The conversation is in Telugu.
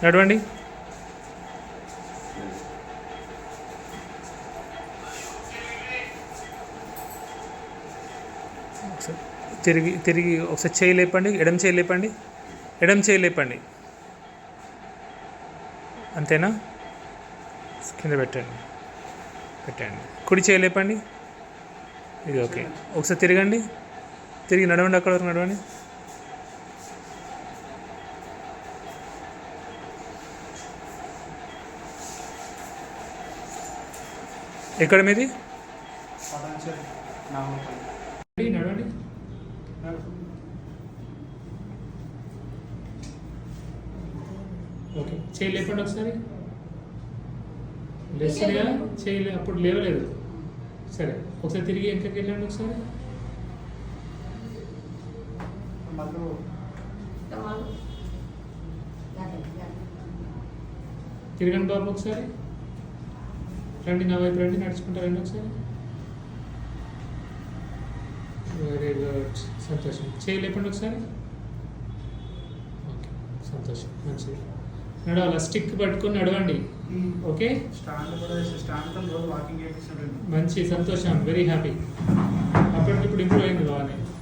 నడవండి. తిరిగి తిరిగి ఒకసారి చేయి లేపండి. ఎడమ చేయి లేపండి. ఎడమ చేయి లేపండి. అంతేనా? కింద పెట్టండి. పెట్టండి. కుడి చేయి లేపండి. ఇది ఓకే. ఒకసారి తిరగండి. తిరిగి నడవండి. అక్కడ వరకు నడవండి. ఎక్కడ మీది? నడవండి. ఓకే. చేయి లేపండి ఒకసారి. లేస్తాయా? చేయలే, అప్పుడు లేవలేదు. సరే, ఒకసారి తిరిగి వెనకకి వెళ్ళండి. ఒకసారి తిరగండి బాబు. ఒకసారి రండి, నా వైపు రండి. నడుచుకుంటా రండి ఒకసారి. వెరీ గుడ్, సంతోషం. చేయి లేపండి ఒకసారి. ఓకే, సంతోషం, మంచిది. నడవాలి. స్టిక్ పట్టుకొని నడవండి. ఓకే, మంచి, సంతోషం. Very happy. అప్పటికి ఇప్పుడు ఇంప్రూవ్ అయింది బాగానే.